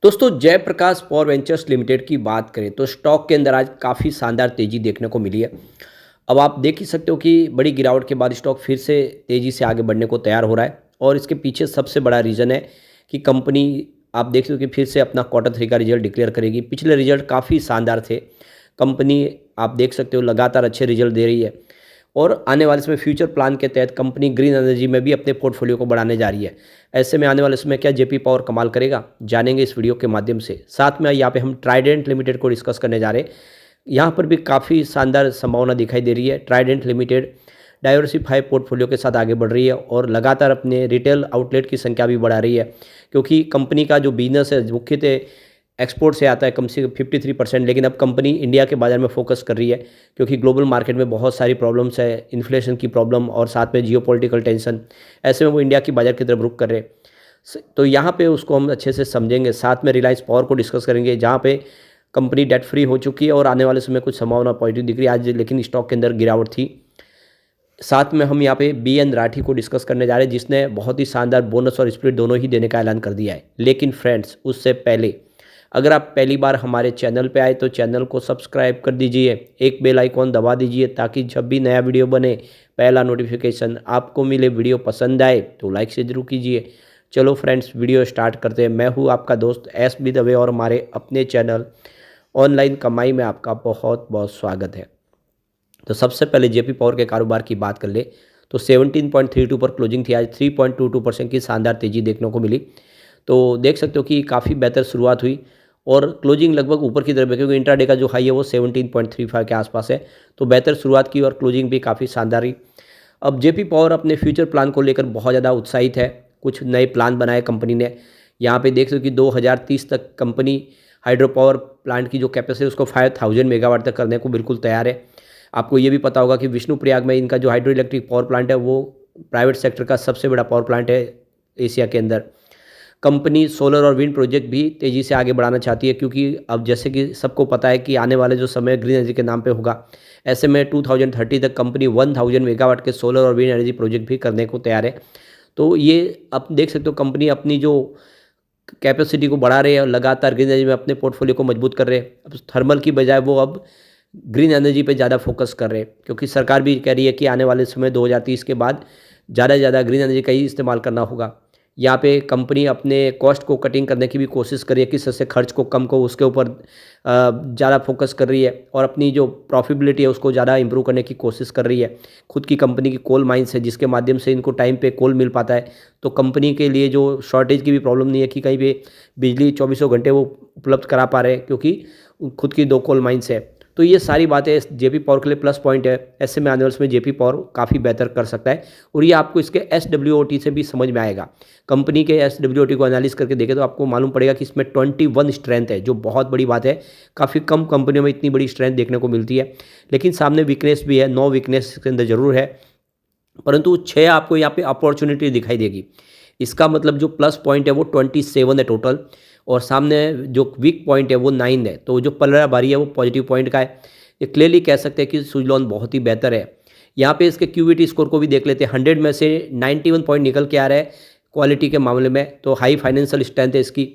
दोस्तों Jayaprakash power ventures limited की बात करें तो स्टॉक के अंदर आज काफ़ी शानदार तेज़ी देखने को मिली है। अब आप देख ही सकते हो कि बड़ी गिरावट के बाद स्टॉक फिर से तेज़ी से आगे बढ़ने को तैयार हो रहा है और इसके पीछे सबसे बड़ा रीज़न है कि कंपनी आप देख सकते हो कि फिर से अपना क्वार्टर थ्री का रिजल्ट डिक्लेयर करेगी। पिछले रिजल्ट काफ़ी शानदार थे। कंपनी आप देख सकते हो लगातार अच्छे रिजल्ट दे रही है और आने वाले समय फ्यूचर प्लान के तहत कंपनी ग्रीन एनर्जी में भी अपने पोर्टफोलियो को बढ़ाने जा रही है। ऐसे में आने वाले समय क्या जेपी पावर कमाल करेगा, जानेंगे इस वीडियो के माध्यम से। साथ में यहाँ पे हम ट्राइडेंट लिमिटेड को डिस्कस करने जा रहे हैं। यहाँ पर भी काफ़ी शानदार संभावना दिखाई दे रही है। ट्राइडेंट लिमिटेड डाइवर्सिफाई पोर्टफोलियो के साथ आगे बढ़ रही है और लगातार अपने रिटेल आउटलेट की संख्या भी बढ़ा रही है, क्योंकि कंपनी का जो बिजनेस है मुख्यतः एक्सपोर्ट से आता है कम से कम 53%। लेकिन अब कंपनी इंडिया के बाज़ार में फोकस कर रही है, क्योंकि ग्लोबल मार्केट में बहुत सारी प्रॉब्लम्स है, इन्फ्लेशन की प्रॉब्लम और साथ में जियोपॉलिटिकल टेंशन। ऐसे में वो इंडिया की बाज़ार की तरफ रुख कर रहे हैं। तो यहाँ पे उसको हम अच्छे से समझेंगे। साथ में रिलायंस पावर को डिस्कस करेंगे, जहाँ पे कंपनी डेट फ्री हो चुकी है और आने वाले समय कुछ संभावना पॉजिटिव दिख रही है आज, लेकिन स्टॉक के अंदर गिरावट थी। साथ में हम यहाँ पे BN राठी को डिस्कस करने जा रहे हैं, जिसने बहुत ही शानदार बोनस और स्प्लिट दोनों ही देने का ऐलान कर दिया है। लेकिन फ्रेंड्स, उससे पहले अगर आप पहली बार हमारे चैनल पे आए तो चैनल को सब्सक्राइब कर दीजिए, एक बेल आइकॉन दबा दीजिए, ताकि जब भी नया वीडियो बने पहला नोटिफिकेशन आपको मिले। वीडियो पसंद आए तो लाइक से जरूर कीजिए। चलो फ्रेंड्स, वीडियो स्टार्ट करते हैं। मैं हूँ आपका दोस्त SB दवे और हमारे अपने चैनल ऑनलाइन कमाई में आपका बहुत बहुत स्वागत है। तो सबसे पहले जेपी पावर के कारोबार की बात कर ले तो 17.32 पर क्लोजिंग थी। आज 3.22% की शानदार तेज़ी देखने को मिली। तो देख सकते हो कि काफ़ी बेहतर शुरुआत हुई और क्लोजिंग लगभग ऊपर की तरफ है, क्योंकि इंट्राडे का जो हाई है वो 17.35 के आसपास है। तो बेहतर शुरुआत की और क्लोजिंग भी काफ़ी शानदार रही। अब जेपी पावर अपने फ्यूचर प्लान को लेकर बहुत ज़्यादा उत्साहित है। कुछ नए प्लान बनाए कंपनी ने। यहाँ पे देख सकते हो कि 2030 तक कंपनी हाइड्रो पावर प्लांट की जो कैपेसिटी है उसको 5000 मेगावाट तक करने को बिल्कुल तैयार है। आपको ये भी पता होगा कि विष्णुप्रयाग में इनका जो हाइड्रो इलेक्ट्रिक पावर प्लांट है वो प्राइवेट सेक्टर का सबसे बड़ा पावर प्लांट है एशिया के अंदर। कंपनी सोलर और विंड प्रोजेक्ट भी तेज़ी से आगे बढ़ाना चाहती है, क्योंकि अब जैसे कि सबको पता है कि आने वाले जो समय ग्रीन एनर्जी के नाम पे होगा। ऐसे में 2030 तक कंपनी 1000 मेगावाट के सोलर और विंड एनर्जी प्रोजेक्ट भी करने को तैयार है। तो ये आप देख सकते हो कंपनी अपनी जो कैपेसिटी को बढ़ा रहे हैं और लगातार ग्रीन एनर्जी में अपने पोर्टफोलियो को मजबूत कर रहे हैं। अब थर्मल की बजाय वो अब ग्रीन एनर्जी पे ज़्यादा फोकस कर रहे हैं, क्योंकि सरकार भी कह रही है कि आने वाले समय 2030 के बाद ज़्यादा से ज़्यादा ग्रीन एनर्जी का ही इस्तेमाल करना होगा। यहाँ पे कंपनी अपने कॉस्ट को कटिंग करने की भी कोशिश कर रही है, किस तरह से खर्च को कम को उसके ऊपर ज़्यादा फोकस कर रही है और अपनी जो प्रॉफिटेबिलिटी है उसको ज़्यादा इंप्रूव करने की कोशिश कर रही है। खुद की कंपनी की कोल माइंस है, जिसके माध्यम से इनको टाइम पे कोल मिल पाता है। तो कंपनी के लिए जो शॉर्टेज की भी प्रॉब्लम नहीं है कि कहीं पे बिजली चौबीसों घंटे वो उपलब्ध करा पा रहे हैं, क्योंकि खुद की 2 कोल माइंस है। तो ये सारी बातें जेपी पावर के लिए प्लस पॉइंट है। ऐसे में आने वाले में जेपी पावर काफ़ी बेहतर कर सकता है और ये आपको इसके SWOT से भी समझ में आएगा। कंपनी के SWOT को एनालिस करके देखें तो आपको मालूम पड़ेगा कि इसमें 21 स्ट्रेंथ है, जो बहुत बड़ी बात है। काफ़ी कम कंपनियों में इतनी बड़ी स्ट्रेंथ देखने को मिलती है। लेकिन सामने वीकनेस भी है, 9 वीकनेस के अंदर जरूर है, परंतु 6 आपको यहाँ पे अपॉर्चुनिटी दिखाई देगी। इसका मतलब जो प्लस पॉइंट है वो 27 है टोटल, और सामने जो वीक पॉइंट है वो 9 है। तो जो पलड़ा बारी है वो पॉजिटिव पॉइंट का है। ये क्लियरली कह सकते हैं कि सुजलॉन बहुत ही बेहतर है। यहाँ पे इसके QVT स्कोर को भी देख लेते हैं। 100 में से 91 पॉइंट निकल के आ रहा है क्वालिटी के मामले में। तो हाई फाइनेंशियल स्ट्रेंथ है इसकी।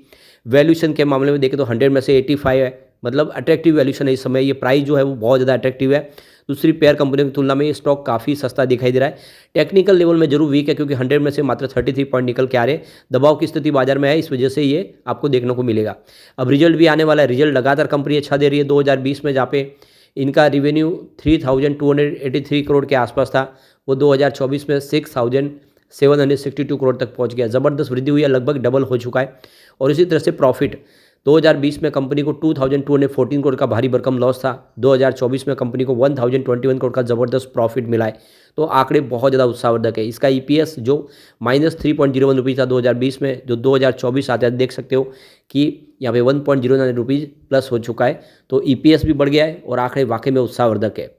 वैल्यूशन के मामले में देखें तो 100 में से 85 है, मतलब अट्रैक्टिव वैल्यूशन है इस समय। ये प्राइस जो है वो बहुत ज़्यादा अट्रैक्टिव है। दूसरी पेयर कंपनियों की तुलना में ये स्टॉक काफ़ी सस्ता दिखाई दे रहा है। टेक्निकल लेवल में जरूर वीक है, क्योंकि 100 में से मात्र 33 पॉइंट निकल के आ रहे हैं। दबाव की स्थिति बाजार में है, इस वजह से ये आपको देखने को मिलेगा। अब रिजल्ट भी आने वाला है। रिजल्ट लगातार कंपनी अच्छा दे रही है। 2020 में जहाँ पे इनका रिवेन्यू 3283 करोड़ के आसपास था, वो 2024 में 6762 करोड़ तक पहुँच गया। ज़बरदस्त वृद्धि हुई है, लगभग डबल हो चुका है। और इसी तरह से प्रॉफिट 2020 में कंपनी को 2214 करोड़ का भारी भरकम लॉस था। 2024 में कंपनी को 1021 करोड़ का ज़बरदस्त प्रॉफिट मिला है। तो आंकड़े बहुत ज़्यादा उत्साहवर्धक है। इसका EPS जो -3.01 रुपीज़ था 2020 में, जो 2024 आता है देख सकते हो कि यहाँ पे 1.09 रुपीज़ प्लस हो चुका है। तो EPS भी बढ़ गया है और आंकड़े वाकई में उत्साहवर्धक है।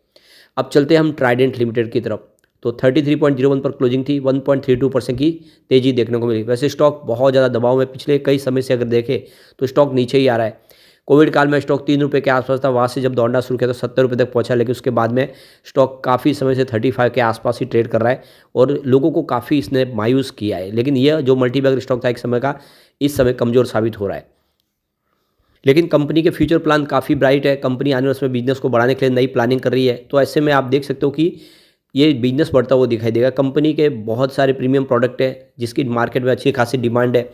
अब चलते हैं हम ट्राइडेंट लिमिटेड की तरफ। तो 33.01 पर क्लोजिंग थी। 1.32% की तेज़ी देखने को मिली। वैसे स्टॉक बहुत ज़्यादा दबाव में पिछले कई समय से अगर देखें तो स्टॉक नीचे ही आ रहा है। कोविड काल में स्टॉक 3 रुपये के आसपास था, वहाँ से जब दौड़ना शुरू किया तो 70 रुपये तक पहुँचा, लेकिन उसके बाद में स्टॉक काफ़ी समय से 35 के आसपास ही ट्रेड कर रहा है और लोगों को काफ़ी इसने मायूस किया है। लेकिन यह जो मल्टीबैगर स्टॉक था एक समय का, इस समय कमज़ोर साबित हो रहा है। लेकिन कंपनी के फ्यूचर प्लान काफ़ी ब्राइट है। कंपनी आने वाले समय बिजनेस को बढ़ाने के लिए नई प्लानिंग कर रही है। तो ऐसे में आप देख सकते हो कि ये बिजनेस बढ़ता हुआ दिखाई देगा। कंपनी के बहुत सारे प्रीमियम प्रोडक्ट है जिसकी मार्केट में अच्छी खासी डिमांड है।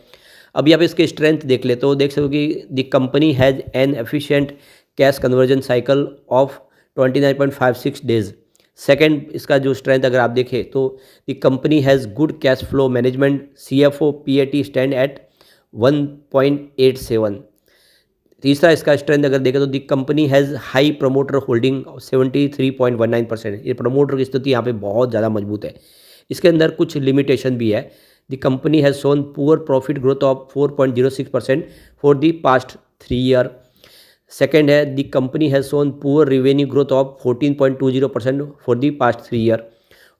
अब यहाँ पे इसके स्ट्रेंथ देख ले तो देख सकते हो कि the company has an efficient cash conversion cycle of 29.56 days. Second इसका जो स्ट्रेंथ अगर आप देखें तो the company has good cash flow management, CFO PAT stand at 1.87। तीसरा इसका स्ट्रेंथ अगर देखें तो the company has high promoter holding 73.19%। ये प्रमोटर की स्थिति यहाँ पे बहुत ज़्यादा मजबूत है। इसके अंदर कुछ लिमिटेशन भी है। The company has shown poor profit growth of 4.06% for the past 3 year. Second है the company has shown poor revenue growth of 14.20% for the past 3 year.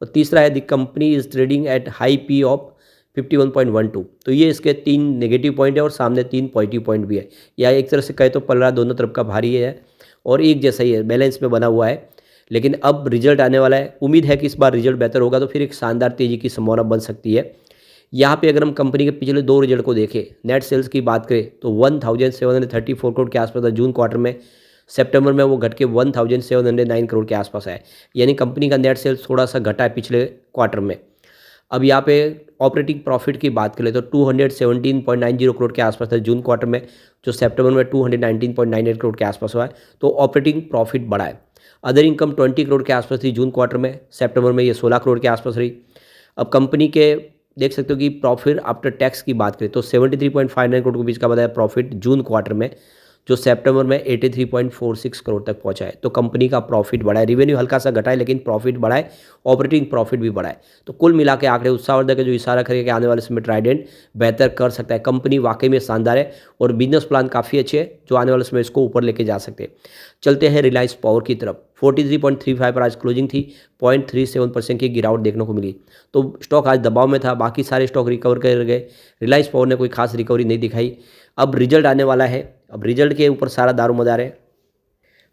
और तीसरा है the company is trading at high P of 51.12। तो ये इसके 3 negative point है और सामने 3 पॉजिटिव पॉइंट भी है। या एक तरह से कहे तो पलड़ा दोनों तरफ का भारी है और एक जैसा ही है, बैलेंस में बना हुआ है। लेकिन अब रिजल्ट आने वाला है, उम्मीद है कि इस बार रिजल्ट बेहतर होगा तो फिर एक शानदार तेज़ी की संभावना बन सकती है। यहाँ पे अगर हम कंपनी के पिछले 2 रिजल्ट को देखें, नेट सेल्स की बात करें तो 1734 करोड़ के आसपास था जून क्वार्टर में। सितंबर में वो घट के 1709 करोड़ के आसपास है। यानी कंपनी का नेट सेल्स थोड़ा सा घटा है पिछले क्वार्टर में। अब यहाँ पे ऑपरेटिंग प्रॉफिट की बात करें तो 217.90 करोड़ के आसपास था जून क्वार्टर में, जो सितंबर में 219.98 करोड़ के आसपास हुआ है। तो ऑपरेटिंग प्रॉफिट बढ़ा है। अदर इनकम 20 करोड़ के आसपास थी जून क्वार्टर में, सितंबर में ये 16 करोड़ के आसपास रही। अब कंपनी के देख सकते हो कि प्रॉफिट आफ्टर टैक्स की बात करें तो 73.59 करोड़ के बीच का बताया प्रॉफिट जून क्वार्टर में, जो सितंबर में 83.46 करोड़ तक पहुंचा है। तो कंपनी का प्रॉफिट बढ़ा है। रिवेन्यू हल्का सा घटा है लेकिन प्रॉफिट बढ़ा है, ऑपरेटिंग प्रॉफिट भी बढ़ा है। तो कुल मिला के आंकड़े उत्साहवर्धक है जो इशारा करेगा कि आने वाले समय ट्राइडेंट बेहतर कर सकता है। कंपनी वाकई में शानदार है और बिजनेस प्लान काफ़ी अच्छे हैं जो आने वाले समय इसको ऊपर लेके जा सकते हैं। चलते हैं रिलायंस पावर की तरफ। 43.35 पर आज क्लोजिंग थी, 0.37% की गिरावट देखने को मिली। तो स्टॉक आज दबाव में था, बाकी सारे स्टॉक रिकवर कर गए। रिलायंस पावर ने कोई खास रिकवरी नहीं दिखाई। अब रिजल्ट आने वाला है, अब रिजल्ट के ऊपर सारा दारोमदार है।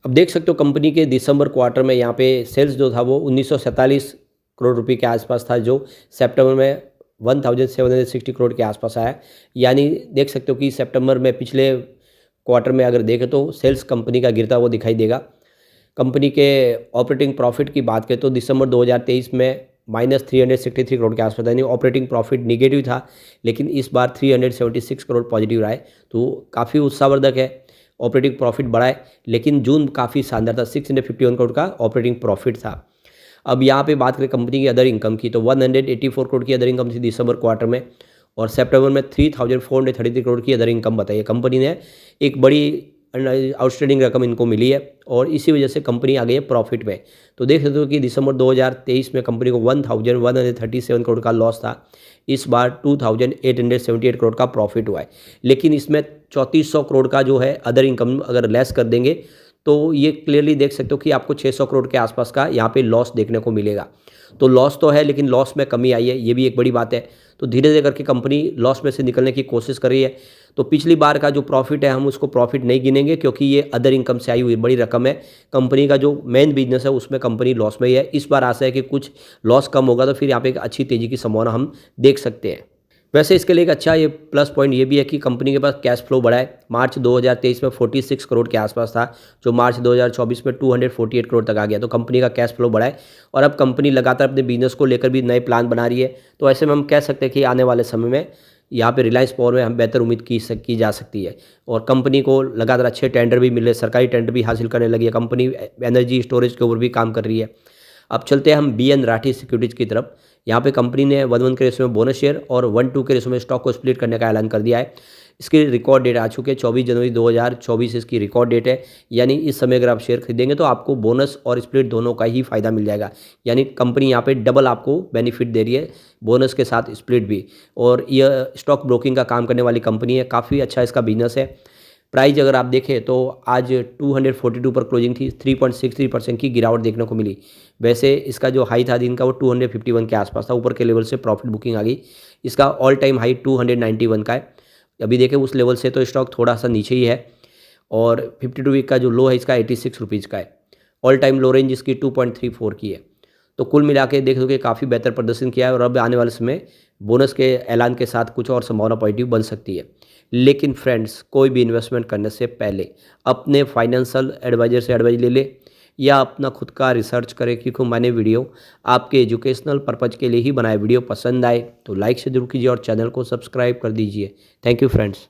अब देख सकते हो कंपनी के दिसंबर क्वार्टर में यहाँ पे सेल्स जो था वो 1947 करोड़ रुपए के आसपास था, जो सितंबर में 1760 करोड़ के आसपास आया। यानी देख सकते हो कि सितंबर में पिछले क्वार्टर में अगर देखें तो सेल्स कंपनी का गिरता हुआ दिखाई देगा। कंपनी के ऑपरेटिंग प्रॉफिट की बात करें तो दिसंबर 2023 में -363 करोड़ के आसपास था, यानी ऑपरेटिंग प्रॉफिट निगेटिव था, लेकिन इस बार 376 करोड़ पॉजिटिव रहा है। तो काफ़ी उत्साहवर्धक है, ऑपरेटिंग प्रॉफिट बढ़ा है। लेकिन जून काफ़ी शानदार था, 651 करोड़ का ऑपरेटिंग प्रॉफिट था। अब यहाँ पे बात करें कंपनी की अदर इनकम की तो 184 करोड़ की अदर इनकम थी दिसंबर क्वार्टर में, और सितंबर में 3433 करोड़ की अदर इनकम बताई है। कंपनी ने एक बड़ी आउटस्टैंडिंग रकम इनको मिली है और इसी वजह से कंपनी आ गई है प्रॉफिट में। तो देख सकते हो कि दिसंबर 2023 में कंपनी को 1137 करोड़ का लॉस था, इस बार 2878 करोड़ का प्रॉफिट हुआ है। लेकिन इसमें 3400 करोड़ का जो है अदर इनकम अगर लेस कर देंगे तो ये क्लियरली देख सकते हो कि आपको 600 करोड़ के आसपास का यहाँ पे लॉस देखने को मिलेगा। तो लॉस तो है लेकिन लॉस में कमी आई है, ये भी एक बड़ी बात है। तो धीरे धीरे करके कंपनी लॉस में से निकलने की कोशिश कर रही है। तो पिछली बार का जो प्रॉफिट है हम उसको प्रॉफिट नहीं गिनेंगे क्योंकि ये अदर इनकम से आई हुई बड़ी रकम है। कंपनी का जो मेन बिजनेस है उसमें कंपनी लॉस में ही है। इस बार आशा है कि कुछ लॉस कम होगा तो फिर यहाँ पे एक अच्छी तेज़ी की संभावना हम देख सकते हैं। वैसे इसके लिए एक अच्छा ये प्लस पॉइंट ये भी है कि कंपनी के पास कैश फ्लो बढ़ा है। मार्च 2023 में 46 करोड़ के आसपास था, जो मार्च 2024 में 248 करोड़ तक आ गया। तो कंपनी का कैश फ्लो बढ़ा है और अब कंपनी लगातार अपने बिजनेस को लेकर भी नए प्लान बना रही है। तो ऐसे में हम कह सकते हैं कि आने वाले समय में यहाँ पे रिलायंस पावर में हम बेहतर उम्मीद की जा सकती है। और कंपनी को लगातार अच्छे टेंडर भी मिल रहे, सरकारी टेंडर भी हासिल करने लगी है। कंपनी एनर्जी स्टोरेज के ऊपर भी काम कर रही है। अब चलते हैं हम BN राठी सिक्योरिटीज़ की तरफ। यहाँ पे कंपनी ने 1-1 के रेशो में बोनस शेयर और 1-2 के रेशो में स्टॉक को स्प्लिट करने का ऐलान कर दिया है। इसकी रिकॉर्ड डेट आ चुकी है, 24 जनवरी 2024 इसकी रिकॉर्ड डेट है। यानी इस समय अगर आप शेयर खरीदेंगे तो आपको बोनस और स्प्लिट दोनों का ही फायदा मिल जाएगा। यानी कंपनी यहाँ पे डबल आपको बेनिफिट दे रही है, बोनस के साथ स्प्लिट भी। और यह स्टॉक ब्रोकिंग का काम करने वाली कंपनी है, काफ़ी अच्छा इसका बिजनेस है। प्राइस अगर आप देखें तो आज 242 पर क्लोजिंग थी, 3.63% की गिरावट देखने को मिली। वैसे इसका जो हाई था दिन का वो 251 के आसपास था, ऊपर के लेवल से प्रॉफिट बुकिंग आ गई। इसका ऑल टाइम हाई 291 का है। अभी देखें उस लेवल से तो स्टॉक थोड़ा सा नीचे ही है। और 52 वीक का जो लो है इसका 86 रुपीज़ का है। ऑल टाइम लो रेंज इसकी 2.34 की है। तो कुल मिला के देख लो कि काफ़ी बेहतर प्रदर्शन किया है और अब आने वाले समय बोनस के ऐलान के साथ कुछ और संभावना पॉजिटिव बन सकती है। लेकिन फ्रेंड्स, कोई भी इन्वेस्टमेंट करने से पहले अपने फाइनेंशियल एडवाइज़र से एडवाइस ले ले या अपना खुद का रिसर्च करें, क्योंकि मैंने वीडियो आपके एजुकेशनल पर्पज़ के लिए ही बनाया। वीडियो पसंद आए तो लाइक से जरूर कीजिए और चैनल को सब्सक्राइब कर दीजिए। Thank you friends.